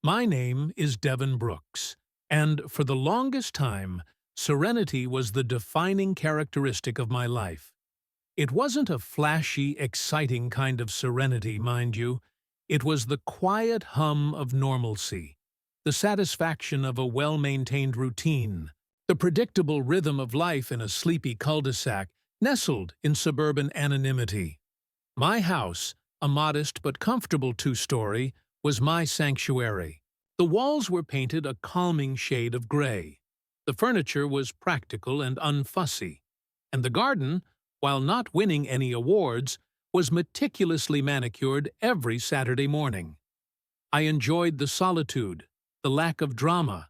My name is Devin Brooks, and for the longest time, serenity was the defining characteristic of my life. It wasn't a flashy, exciting kind of serenity, mind you. It was the quiet hum of normalcy, the satisfaction of a well-maintained routine, the predictable rhythm of life in a sleepy cul-de-sac nestled in suburban anonymity. My house, a modest but comfortable two-story, was my sanctuary. The walls were painted a calming shade of gray. The furniture was practical and unfussy, and the garden, while not winning any awards, was meticulously manicured every Saturday morning. I enjoyed the solitude, the lack of drama,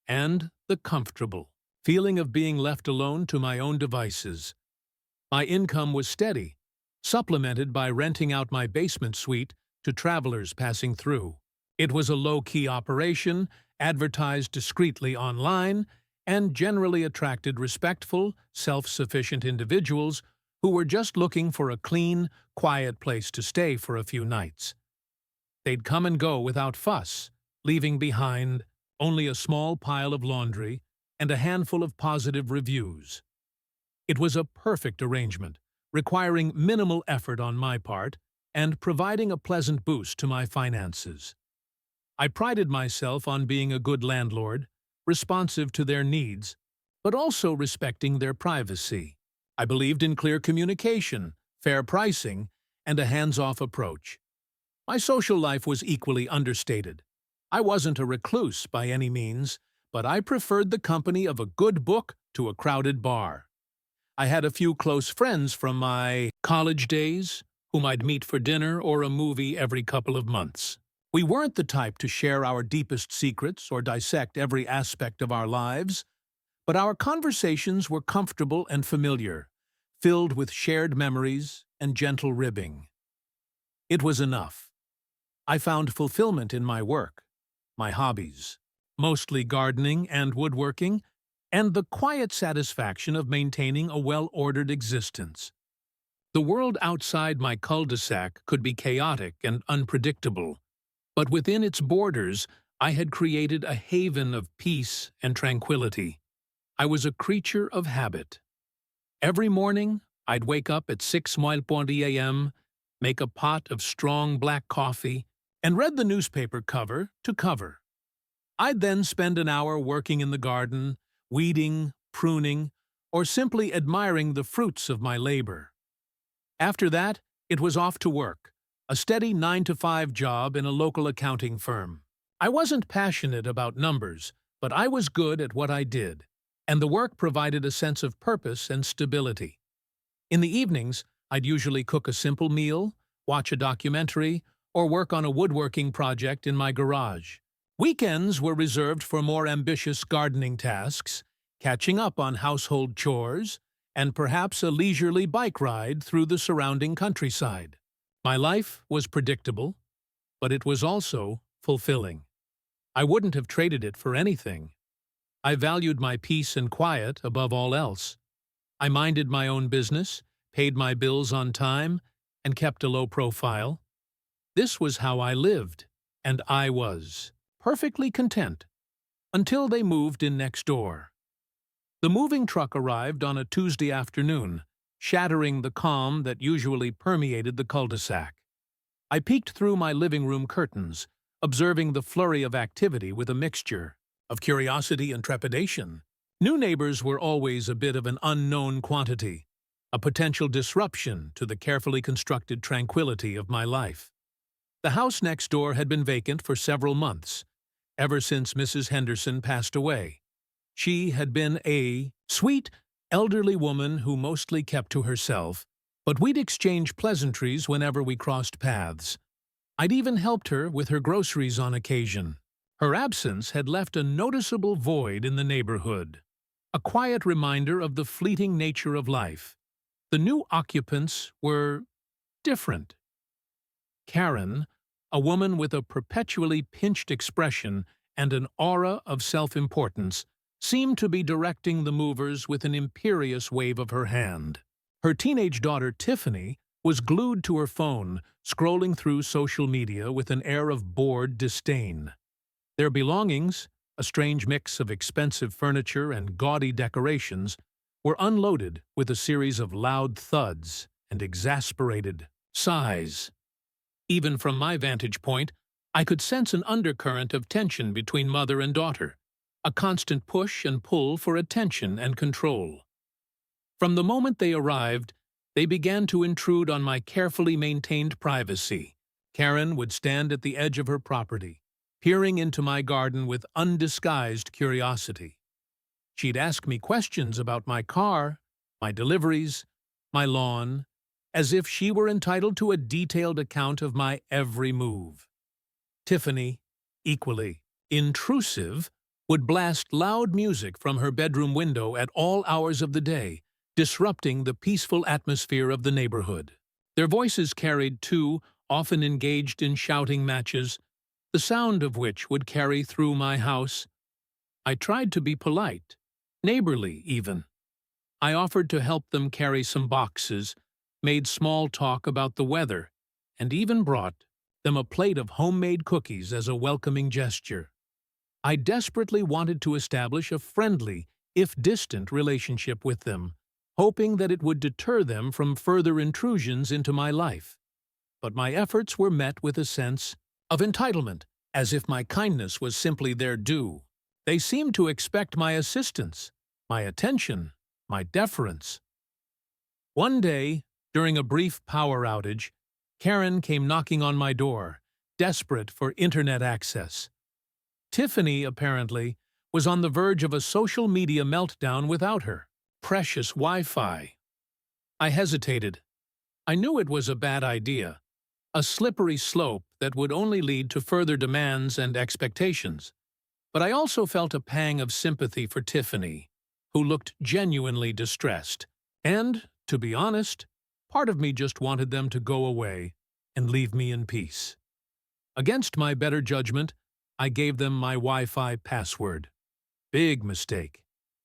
and the comfortable feeling of being left alone to my own devices. My income was steady, supplemented by renting out my basement suite to travelers passing through. It was a low-key operation, advertised discreetly online, and generally attracted respectful, self-sufficient individuals who were just looking for a clean, quiet place to stay for a few nights. They'd come and go without fuss, leaving behind only a small pile of laundry and a handful of positive reviews. It was a perfect arrangement, requiring minimal effort on my part and providing a pleasant boost to my finances. I prided myself on being a good landlord, responsive to their needs, but also respecting their privacy. I believed in clear communication, fair pricing, and a hands-off approach. My social life was equally understated. I wasn't a recluse by any means, but I preferred the company of a good book to a crowded bar. I had a few close friends from my college days, whom I'd meet for dinner or a movie every couple of months. We weren't the type to share our deepest secrets or dissect every aspect of our lives, but our conversations were comfortable and familiar, filled with shared memories and gentle ribbing. It was enough. I found fulfillment in my work, my hobbies, mostly gardening and woodworking, and the quiet satisfaction of maintaining a well-ordered existence. The world outside my cul-de-sac could be chaotic and unpredictable, but within its borders I had created a haven of peace and tranquility. I was a creature of habit. Every morning, I'd wake up at 6:20 a.m., make a pot of strong black coffee, and read the newspaper cover to cover. I'd then spend an hour working in the garden, weeding, pruning, or simply admiring the fruits of my labor. After that, it was off to work, a steady 9-to-5 job in a local accounting firm. I wasn't passionate about numbers, but I was good at what I did, and the work provided a sense of purpose and stability. In the evenings, I'd usually cook a simple meal, watch a documentary, or work on a woodworking project in my garage. Weekends were reserved for more ambitious gardening tasks, catching up on household chores, and perhaps a leisurely bike ride through the surrounding countryside. My life was predictable, but it was also fulfilling. I wouldn't have traded it for anything. I valued my peace and quiet above all else. I minded my own business, paid my bills on time, and kept a low profile. This was how I lived, and I was perfectly content, until they moved in next door. The moving truck arrived on a Tuesday afternoon, shattering the calm that usually permeated the cul-de-sac. I peeked through my living room curtains, observing the flurry of activity with a mixture of curiosity and trepidation. New neighbors were always a bit of an unknown quantity, a potential disruption to the carefully constructed tranquility of my life. The house next door had been vacant for several months, ever since Mrs. Henderson passed away. She had been a sweet, elderly woman who mostly kept to herself, but we'd exchange pleasantries whenever we crossed paths. I'd even helped her with her groceries on occasion. Her absence had left a noticeable void in the neighborhood, a quiet reminder of the fleeting nature of life. The new occupants were different. Karen, a woman with a perpetually pinched expression and an aura of self-importance, seemed to be directing the movers with an imperious wave of her hand. Her teenage daughter, Tiffany, was glued to her phone, scrolling through social media with an air of bored disdain. Their belongings, a strange mix of expensive furniture and gaudy decorations, were unloaded with a series of loud thuds and exasperated sighs. Even from my vantage point, I could sense an undercurrent of tension between mother and daughter, a constant push and pull for attention and control. From the moment they arrived, they began to intrude on my carefully maintained privacy. Karen would stand at the edge of her property, peering into my garden with undisguised curiosity. She'd ask me questions about my car, my deliveries, my lawn, as if she were entitled to a detailed account of my every move. Tiffany, equally intrusive, would blast loud music from her bedroom window at all hours of the day, disrupting the peaceful atmosphere of the neighborhood. Their voices carried, too, often engaged in shouting matches, the sound of which would carry through my house. I tried to be polite, neighborly even. I offered to help them carry some boxes, made small talk about the weather, and even brought them a plate of homemade cookies as a welcoming gesture. I desperately wanted to establish a friendly, if distant, relationship with them, hoping that it would deter them from further intrusions into my life. But my efforts were met with a sense of entitlement, as if my kindness was simply their due. They seemed to expect my assistance, my attention, my deference. One day, during a brief power outage, Karen came knocking on my door, desperate for internet access. Tiffany, apparently, was on the verge of a social media meltdown without her precious Wi-Fi. I hesitated. I knew it was a bad idea, a slippery slope that would only lead to further demands and expectations. But I also felt a pang of sympathy for Tiffany, who looked genuinely distressed. And, to be honest, part of me just wanted them to go away and leave me in peace. Against my better judgment, I gave them my Wi-Fi password. Big mistake.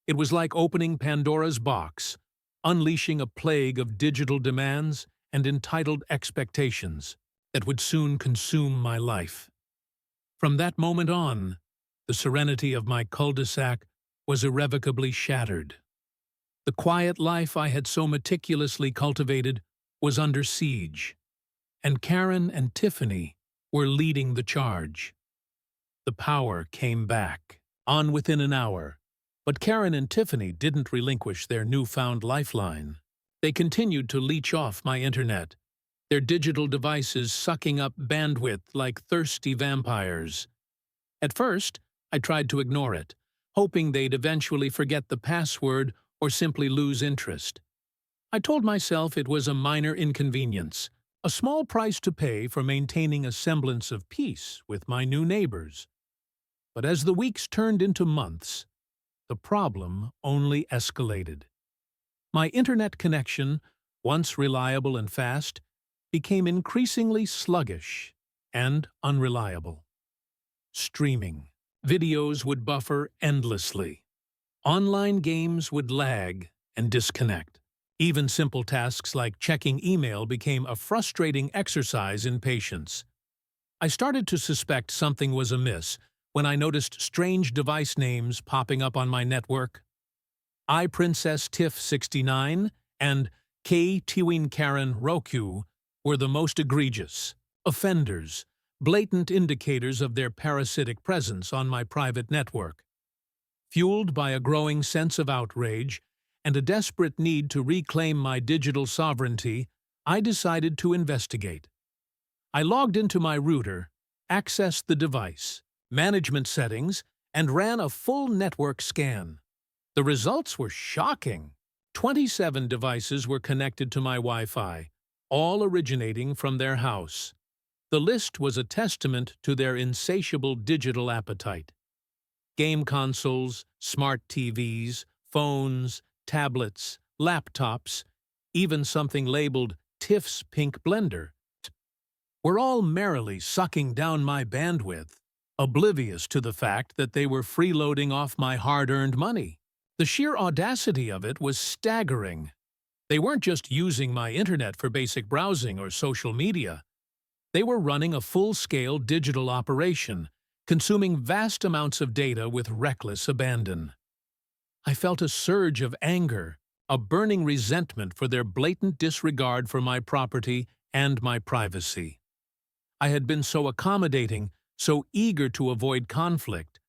It was like opening Pandora's box, unleashing a plague of digital demands and entitled expectations that would soon consume my life. From that moment on, the serenity of my cul-de-sac was irrevocably shattered. The quiet life I had so meticulously cultivated was under siege, and Karen and Tiffany were leading the charge. The power came back, on within an hour, but Karen and Tiffany didn't relinquish their newfound lifeline. They continued to leech off my internet, their digital devices sucking up bandwidth like thirsty vampires. At first, I tried to ignore it, hoping they'd eventually forget the password or simply lose interest. I told myself it was a minor inconvenience, a small price to pay for maintaining a semblance of peace with my new neighbors. But as the weeks turned into months, the problem only escalated. My internet connection, once reliable and fast, became increasingly sluggish and unreliable. Streaming. Videos would buffer endlessly. Online games would lag and disconnect. Even simple tasks like checking email became a frustrating exercise in patience. I started to suspect something was amiss when I noticed strange device names popping up on my network. iPrincess Tiff 69 and K Tiwin Karen Roku were the most egregious offenders, blatant indicators of their parasitic presence on my private network. Fueled by a growing sense of outrage and a desperate need to reclaim my digital sovereignty, I decided to investigate. I logged into my router, accessed the device, management settings, and ran a full network scan. The results were shocking. 27 devices were connected to my Wi-Fi, all originating from their house. The list was a testament to their insatiable digital appetite. Game consoles, smart TVs, phones, tablets, laptops, even something labeled Tiff's Pink Blender, were all merrily sucking down my bandwidth, oblivious to the fact that they were freeloading off my hard-earned money. The sheer audacity of it was staggering. They weren't just using my internet for basic browsing or social media. They were running a full-scale digital operation, consuming vast amounts of data with reckless abandon. I felt a surge of anger, a burning resentment for their blatant disregard for my property and my privacy. I had been so accommodating, so eager to avoid conflict,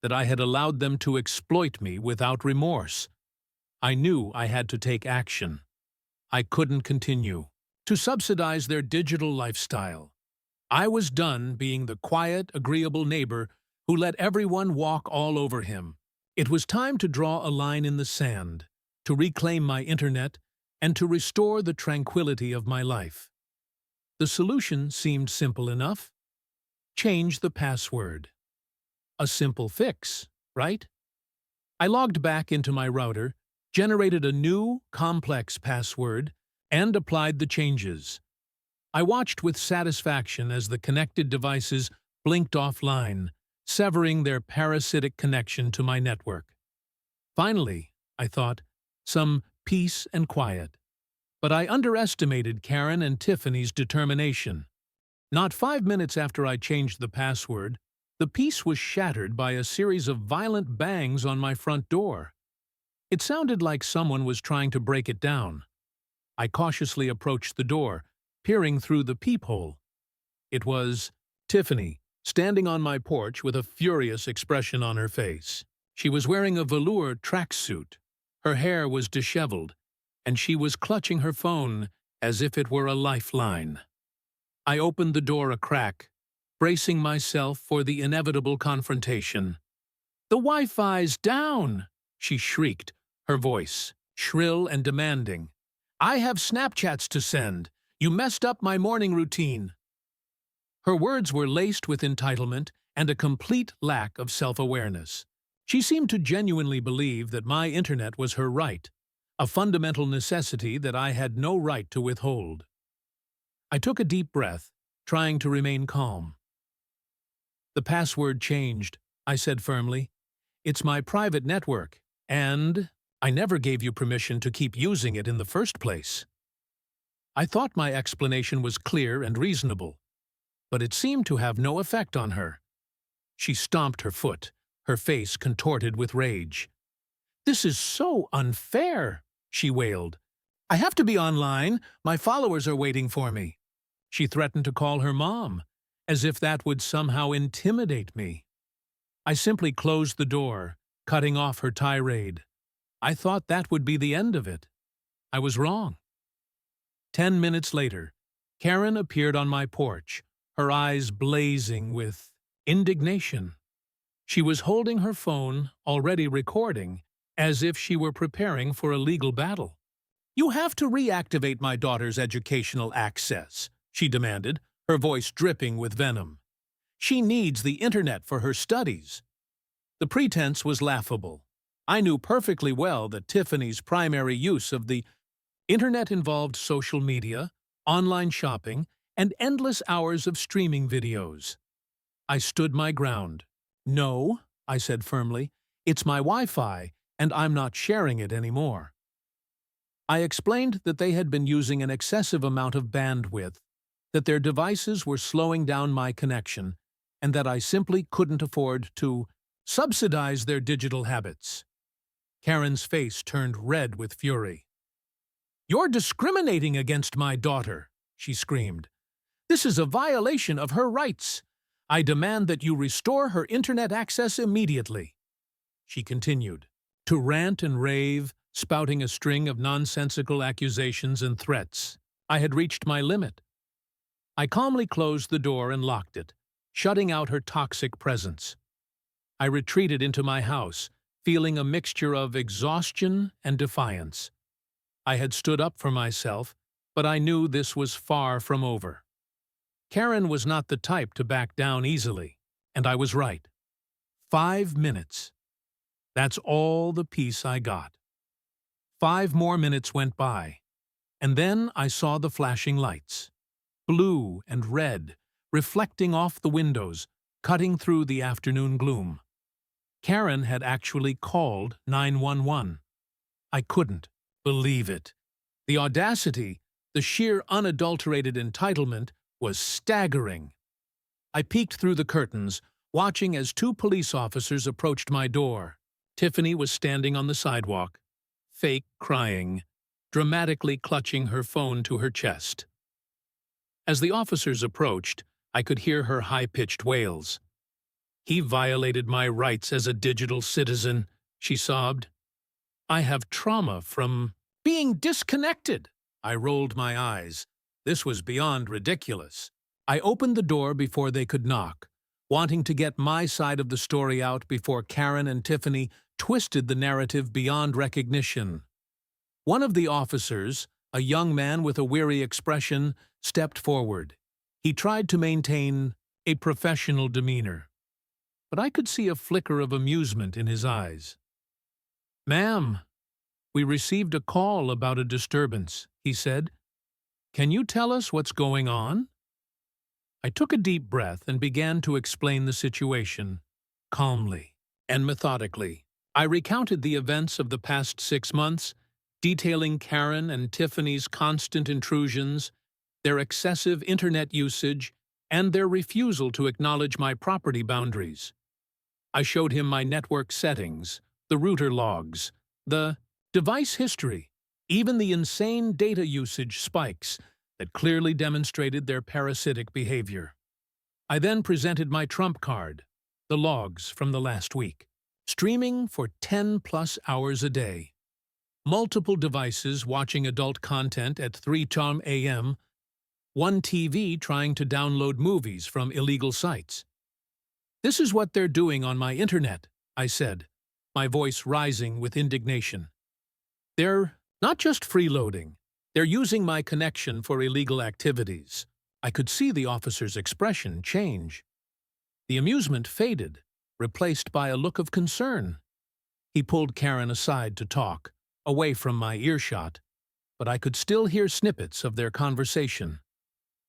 that I had allowed them to exploit me without remorse. I knew I had to take action. I couldn't continue to subsidize their digital lifestyle. I was done being the quiet, agreeable neighbor who let everyone walk all over him. It was time to draw a line in the sand, to reclaim my internet, and to restore the tranquility of my life. The solution seemed simple enough. Change the password. A simple fix, right? I logged back into my router, generated a new, complex password, and applied the changes. I watched with satisfaction as the connected devices blinked offline, severing their parasitic connection to my network. Finally, I thought, some peace and quiet. But I underestimated Karen and Tiffany's determination. Not 5 minutes after I changed the password, the peace was shattered by a series of violent bangs on my front door. It sounded like someone was trying to break it down. I cautiously approached the door, peering through the peephole. It was Tiffany, standing on my porch with a furious expression on her face. She was wearing a velour tracksuit. Her hair was disheveled, and she was clutching her phone as if it were a lifeline. I opened the door a crack, bracing myself for the inevitable confrontation. "The Wi-Fi's down!" she shrieked, her voice shrill and demanding. "I have Snapchats to send. You messed up my morning routine." Her words were laced with entitlement and a complete lack of self-awareness. She seemed to genuinely believe that my internet was her right, a fundamental necessity that I had no right to withhold. I took a deep breath, trying to remain calm. "The password changed," I said firmly. "It's my private network, and I never gave you permission to keep using it in the first place." I thought my explanation was clear and reasonable, but it seemed to have no effect on her. She stomped her foot, her face contorted with rage. "This is so unfair," she wailed. "I have to be online. My followers are waiting for me." She threatened to call her mom, as if that would somehow intimidate me. I simply closed the door, cutting off her tirade. I thought that would be the end of it. I was wrong. 10 minutes later, Karen appeared on my porch, her eyes blazing with indignation. She was holding her phone, already recording, as if she were preparing for a legal battle. "You have to reactivate my daughter's educational access," she demanded, her voice dripping with venom. "She needs the internet for her studies." The pretense was laughable. I knew perfectly well that Tiffany's primary use of the internet involved social media, online shopping, and endless hours of streaming videos. I stood my ground. "No," I said firmly, "it's my Wi-Fi, and I'm not sharing it anymore." I explained that they had been using an excessive amount of bandwidth, that their devices were slowing down my connection, and that I simply couldn't afford to subsidize their digital habits. Karen's face turned red with fury. "You're discriminating against my daughter," she screamed. "This is a violation of her rights. I demand that you restore her internet access immediately." She continued to rant and rave, spouting a string of nonsensical accusations and threats. I had reached my limit. I calmly closed the door and locked it, shutting out her toxic presence. I retreated into my house, feeling a mixture of exhaustion and defiance. I had stood up for myself, but I knew this was far from over. Karen was not the type to back down easily, and I was right. 5 minutes. That's all the peace I got. 5 more minutes went by, and then I saw the flashing lights. Blue and red, reflecting off the windows, cutting through the afternoon gloom. Karen had actually called 911. I couldn't believe it. The audacity, the sheer unadulterated entitlement was staggering. I peeked through the curtains, watching as two police officers approached my door. Tiffany was standing on the sidewalk, fake crying, dramatically clutching her phone to her chest. As the officers approached, I could hear her high-pitched wails. "He violated my rights as a digital citizen," she sobbed. "I have trauma from being disconnected." I rolled my eyes. This was beyond ridiculous. I opened the door before they could knock, wanting to get my side of the story out before Karen and Tiffany twisted the narrative beyond recognition. One of the officers, a young man with a weary expression, stepped forward. He tried to maintain a professional demeanor, but I could see a flicker of amusement in his eyes. "Ma'am, we received a call about a disturbance," he said. "Can you tell us what's going on?" I took a deep breath and began to explain the situation, calmly and methodically. I recounted the events of the past 6 months, detailing Karen and Tiffany's constant intrusions, their excessive internet usage, and their refusal to acknowledge my property boundaries. I showed him my network settings, the router logs, the device history, even the insane data usage spikes that clearly demonstrated their parasitic behavior. I then presented my trump card, the logs from the last week. Streaming for 10+ hours a day. Multiple devices watching adult content at 3 a.m., one TV trying to download movies from illegal sites. "This is what they're doing on my internet," I said, my voice rising with indignation. "They're not just freeloading, they're using my connection for illegal activities." I could see the officer's expression change. The amusement faded, replaced by a look of concern. He pulled Karen aside to talk, away from my earshot, but I could still hear snippets of their conversation.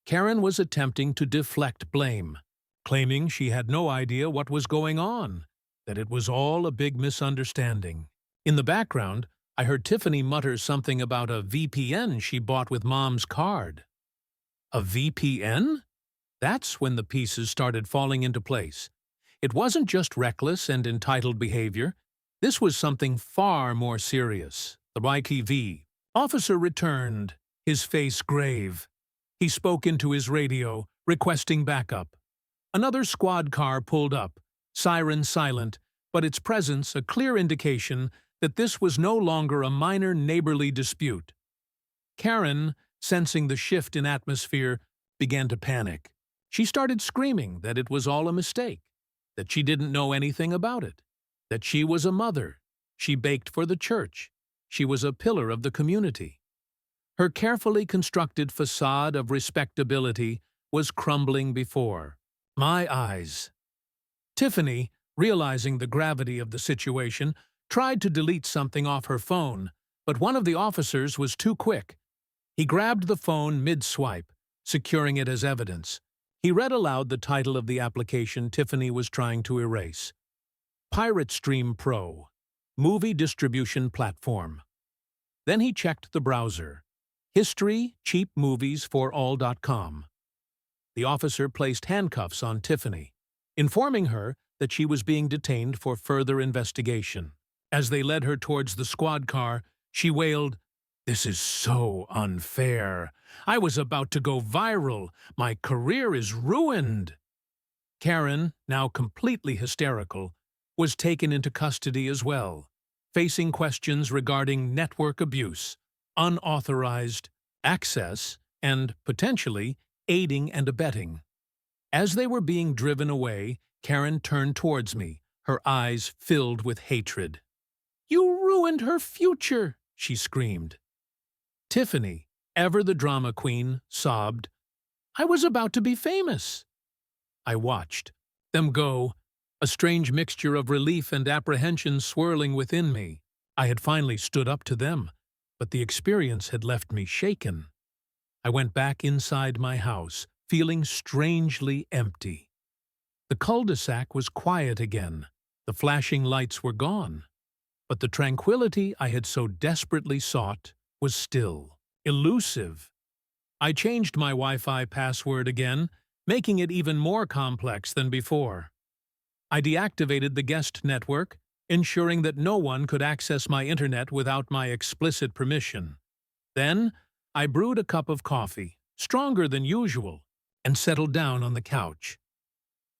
Karen was attempting to deflect blame, claiming she had no idea what was going on, that it was all a big misunderstanding. In the background, I heard Tiffany mutter something about a VPN she bought with Mom's card. A VPN? That's when the pieces started falling into place. It wasn't just reckless and entitled behavior. This was something far more serious. The WIFI officer returned, his face grave. He spoke into his radio, requesting backup. Another squad car pulled up, siren silent, but its presence a clear indication that this was no longer a minor neighborly dispute. Karen, sensing the shift in atmosphere, began to panic. She started screaming that it was all a mistake, that she didn't know anything about it, that she was a mother, she baked for the church, she was a pillar of the community. Her carefully constructed facade of respectability was crumbling before my eyes. Tiffany, realizing the gravity of the situation, tried to delete something off her phone, but one of the officers was too quick. He grabbed the phone mid-swipe, securing it as evidence. He read aloud the title of the application Tiffany was trying to erase. Pirate Stream Pro, movie distribution platform. Then he checked the browser. History, cheapmoviesforall.com. The officer placed handcuffs on Tiffany, informing her that she was being detained for further investigation. As they led her towards the squad car, she wailed, "This is so unfair. I was about to go viral. My career is ruined." Karen, now completely hysterical, was taken into custody as well, facing questions regarding network abuse, unauthorized access, and, potentially, aiding and abetting. As they were being driven away, Karen turned towards me, her eyes filled with hatred. "You ruined her future," she screamed. Tiffany, ever the drama queen, sobbed, "I was about to be famous." I watched them go, a strange mixture of relief and apprehension swirling within me. I had finally stood up to them, but the experience had left me shaken. I went back inside my house, feeling strangely empty. The cul-de-sac was quiet again, the flashing lights were gone, but the tranquility I had so desperately sought was still, elusive. I changed my Wi-Fi password again, making it even more complex than before. I deactivated the guest network, ensuring that no one could access my internet without my explicit permission. Then, I brewed a cup of coffee, stronger than usual, and settled down on the couch.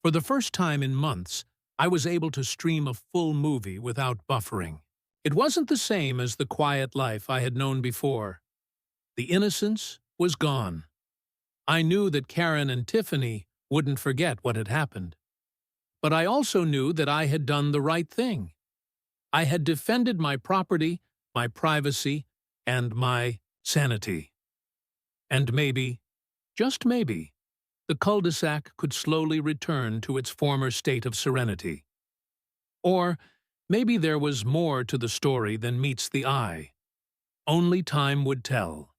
For the first time in months, I was able to stream a full movie without buffering. It wasn't the same as the quiet life I had known before. The innocence was gone. I knew that Karen and Tiffany wouldn't forget what had happened. But I also knew that I had done the right thing. I had defended my property, my privacy, and my sanity. And maybe, just maybe, the cul-de-sac could slowly return to its former state of serenity. Or maybe there was more to the story than meets the eye. Only time would tell.